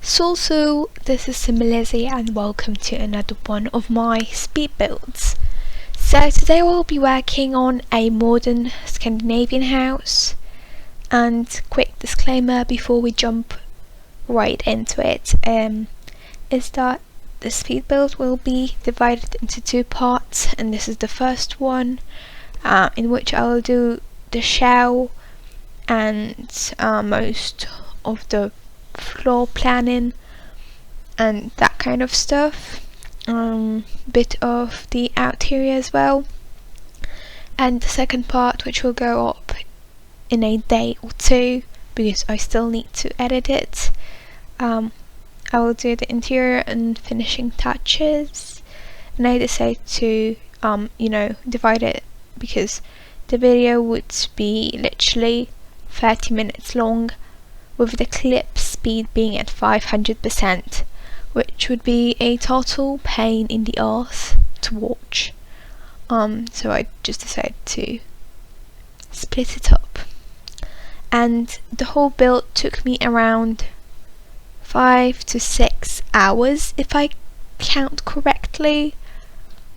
So this is Lizzie and welcome to another one of my speed builds. So today we'll be working on a modern Scandinavian house, and quick disclaimer before we jump right into it is that the speed build will be divided into two parts, and this is the first one in which I will do the shell and most of the floor planning and that kind of stuff, bit of the exterior as well, and the second part, which will go up in a day or two because I still need to edit it. I will do the interior and finishing touches, and I decided to divide it because the video would be literally 30 minutes long, with the clip speed being at 500%, which would be a total pain in the arse to watch. So I just decided to split it up, and the whole build took me around 5 to 6 hours if I count correctly.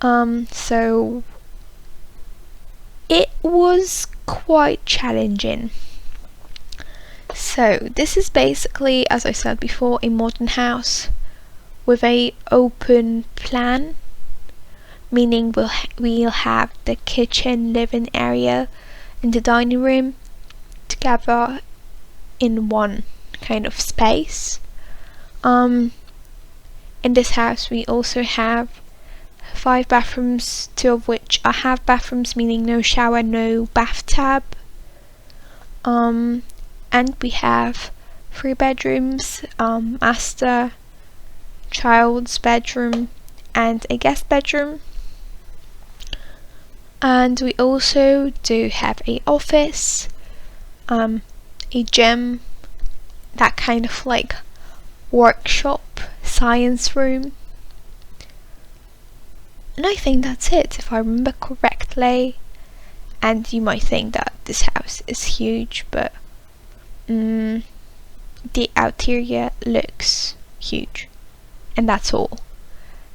So it was quite challenging. So this is basically, as I said before, a modern house with a open plan, meaning we'll have the kitchen, living area and the dining room together in one kind of space. In this house we also have 5 bathrooms, 2 of which are half bathrooms, meaning no shower, no bathtub. And we have 3 bedrooms, master, child's bedroom and a guest bedroom. And we also do have a office, a gym, that kind of like workshop, science room. And I think that's it, if I remember correctly. And you might think that this house is huge, but the exterior looks huge, and that's all.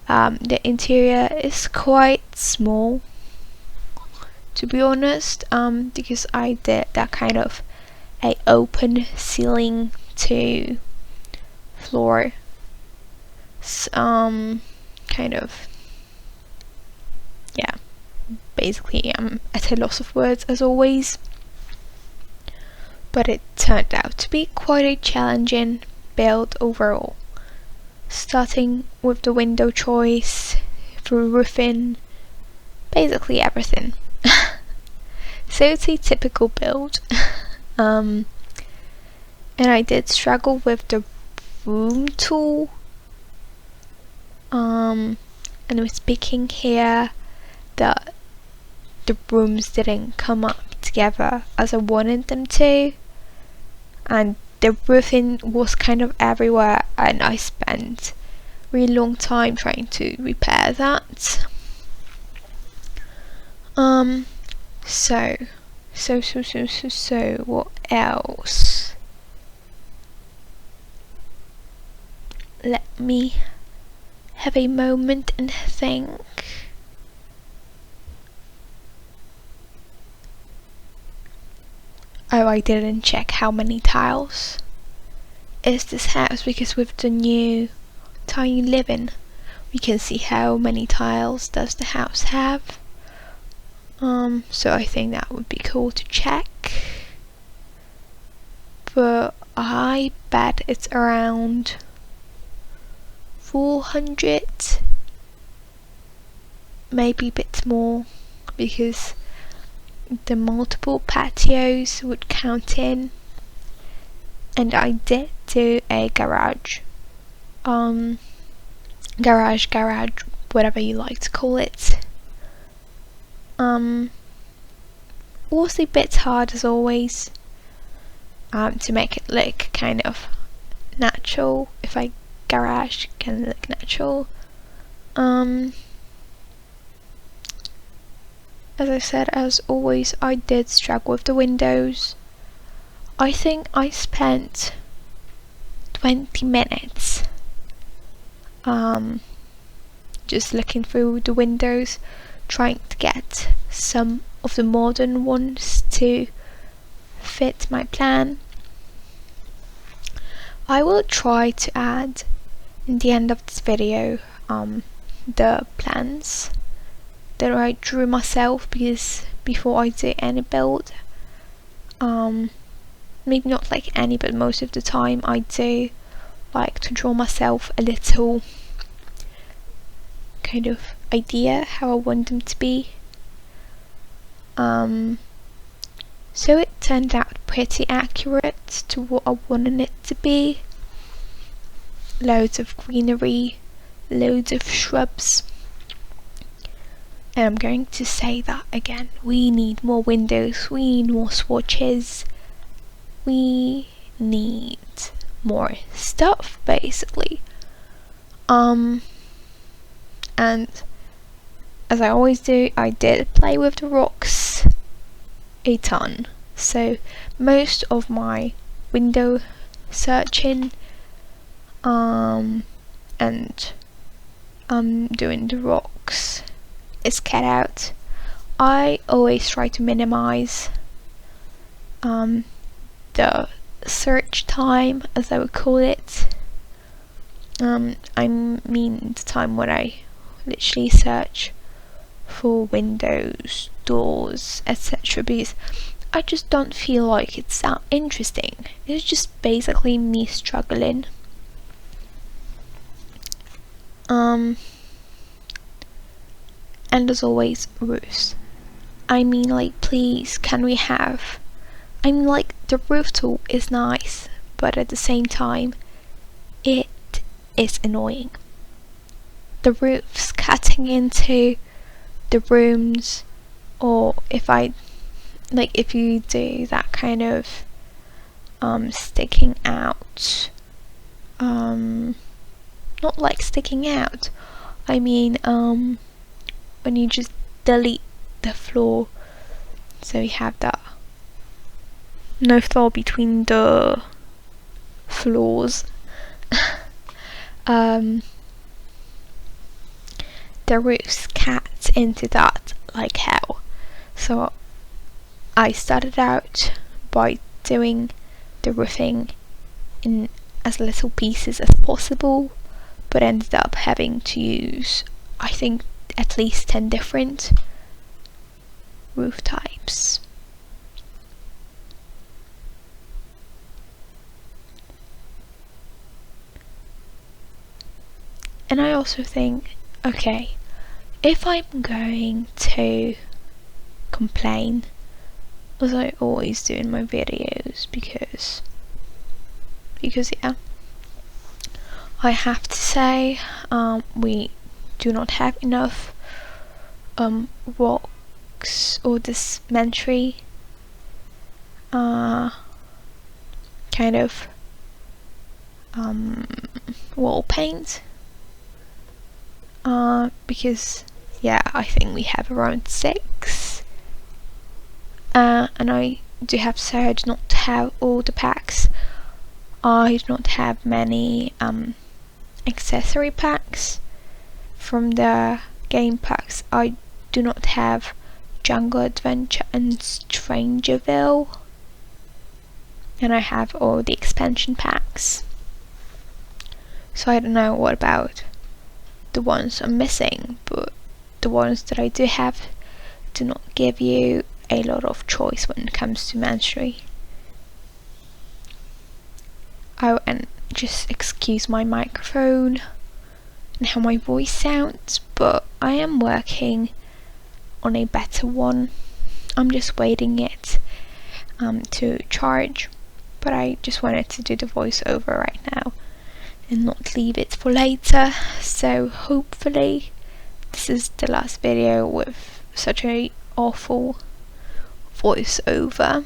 The interior is quite small, to be honest, because I did that kind of a open ceiling to floor, kind of, yeah, basically I'm at a loss of words as always. But it turned out to be quite a challenging build overall, starting with the window choice, through roofing, basically everything. So it's a typical build. And I did struggle with the room tool. And I'm speaking here that the rooms didn't come up together as I wanted them to, and the roofing was kind of everywhere, and I spent a really long time trying to repair that. So what else? Let me have a moment and think. Oh, I didn't check how many tiles is this house, because with the new tiny living we can see how many tiles does the house have. So I think that would be cool to check, but I bet it's around 400, maybe a bit more, because the multiple patios would count in, and I did do a garage, whatever you like to call it. Was a bit hard as always, to make it look kind of natural. If I garage can look natural. As I said, as always, I did struggle with the windows. I think I spent 20 minutes just looking through the windows, trying to get some of the modern ones to fit my plan. I will try to add in the end of this video the plans that I drew myself, because before I do any build, maybe not like any, but most of the time I do like to draw myself a little kind of idea how I want them to be. So it turned out pretty accurate to what I wanted it to be. Loads of greenery, loads of shrubs. And I'm going to say that again. We need more windows, we need more swatches, we need more stuff basically. And as I always do, I did play with the rocks a ton. So most of my window searching and doing the rocks is cut out. I always try to minimize the search time, as I would call it. I mean the time when I literally search for windows, doors, etc., because I just don't feel like it's that interesting. It's just basically me struggling. And as always, roofs. I mean, like, please, can we have... I mean, like, the roof tool is nice, but at the same time, it is annoying. The roofs cutting into the rooms, or if you do that kind of sticking out, not like sticking out, I mean when you just delete the floor, so you have that no floor between the floors. The roofs cut into that like hell. So I started out by doing the roofing in as little pieces as possible, but ended up having to use, I think, at least 10 different roof types. And I also think, okay, if I'm going to complain, as I always do in my videos, because yeah, I have to say, we do not have enough rocks or this cemetery kind of wall paint, because yeah, I think we have around 6, and I do have to say I do not have all the packs. I do not have many accessory packs. From the game packs, I do not have Jungle Adventure and Strangerville, and I have all the expansion packs. So I don't know what about the ones I'm missing, but the ones that I do have do not give you a lot of choice when it comes to mastery. Oh, and just excuse my microphone and how my voice sounds, but I am working on a better one. I'm just waiting it to charge, but I just wanted to do the voiceover right now and not leave it for later. So hopefully this is the last video with such a awful voiceover,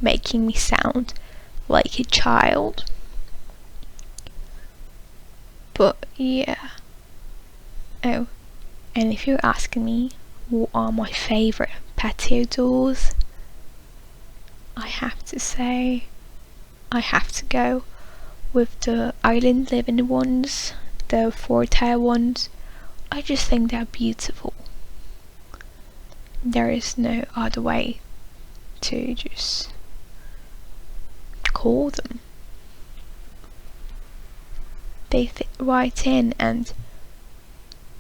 making me sound like a child. But yeah. Oh, and if you're asking me what are my favourite patio doors, I have to say I have to go with the island living ones, the 4-tile ones. I just think they're beautiful. There is no other way to just call them. They fit right in, and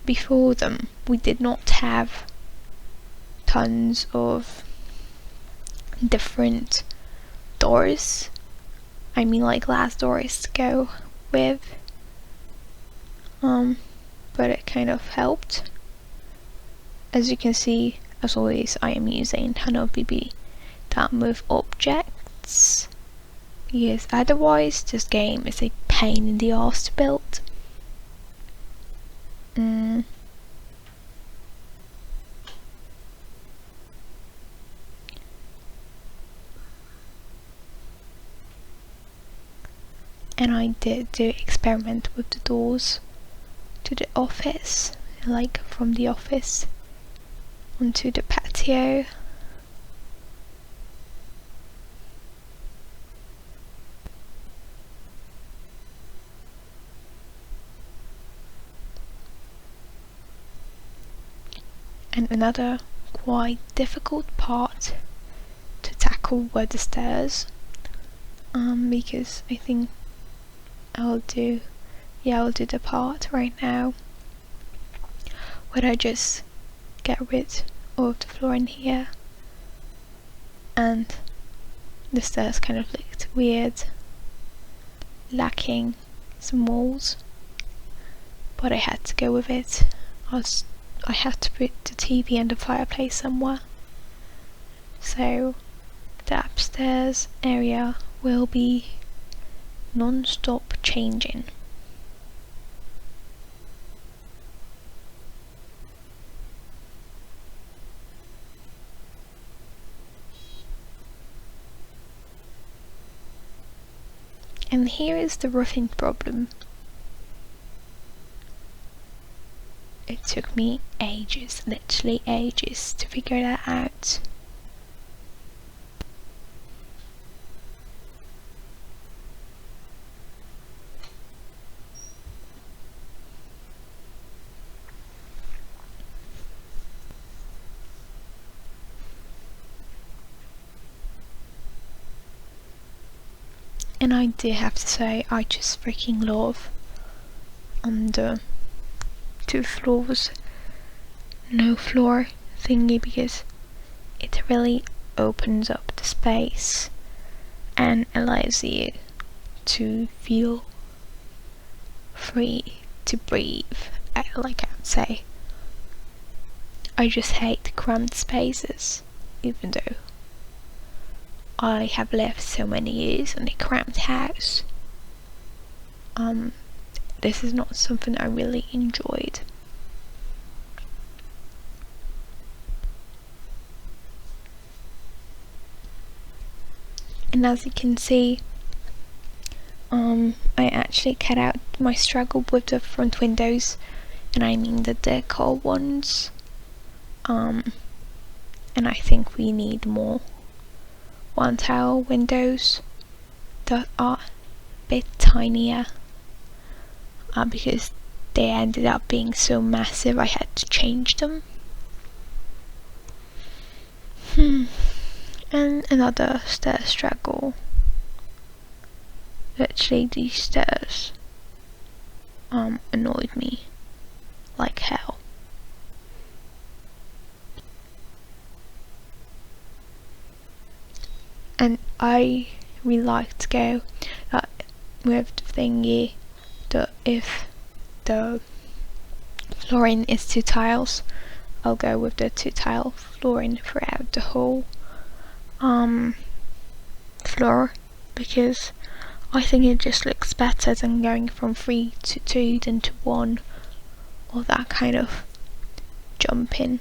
before them we did not have tons of different doors. I mean, like glass doors to go with. But it kind of helped. As you can see, as always, I am using Tunnel BB that move objects, because otherwise this game is a pain in the ass to build. And I did do experiment with the doors to the office, like from the office onto the patio. And another quite difficult part to tackle were the stairs, because I think I'll do the part right now where I just get rid of the floor in here, and the stairs kind of looked weird, lacking some walls, but I had to go with it. I had to put the TV and the fireplace somewhere, so the upstairs area will be non-stop changing. And here is the roofing problem. It took me ages, literally ages, to figure that out. And I do have to say, I just freaking love the 2 floors, no floor thingy, because it really opens up the space and allows you to feel free to breathe, like I would say. I just hate cramped spaces, even though I have lived so many years in a cramped house. This is not something I really enjoyed. And as you can see, I actually cut out my struggle with the front windows, and I mean the decor ones. And I think we need more 1-tile windows that are a bit tinier, because they ended up being so massive I had to change them. And another stair struggle. Literally, these stairs annoyed me like hell. And I really like to go with the thingy that if the flooring is 2 tiles, I'll go with the 2-tile flooring throughout the whole floor, because I think it just looks better than going from 3 to 2 then to 1, or that kind of jumping.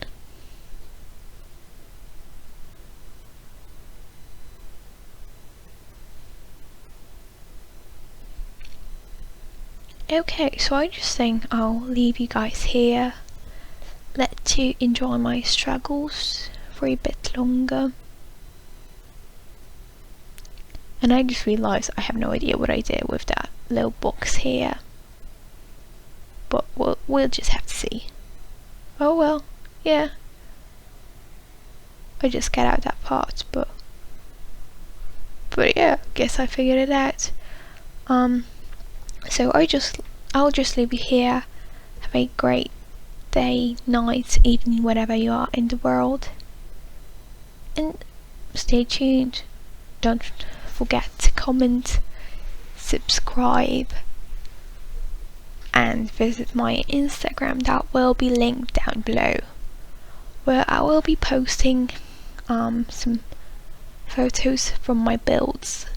Okay, so I just think I'll leave you guys here, let you enjoy my struggles for a bit longer. And I just realised I have no idea what I did with that little box here, but we'll just have to see. Oh well, yeah. I just cut out that part, but yeah, guess I figured it out. So I'll just leave you here. Have a great day, night, evening, wherever you are in the world, and stay tuned. Don't forget to comment, subscribe, and visit my Instagram that will be linked down below, where I will be posting some photos from my builds.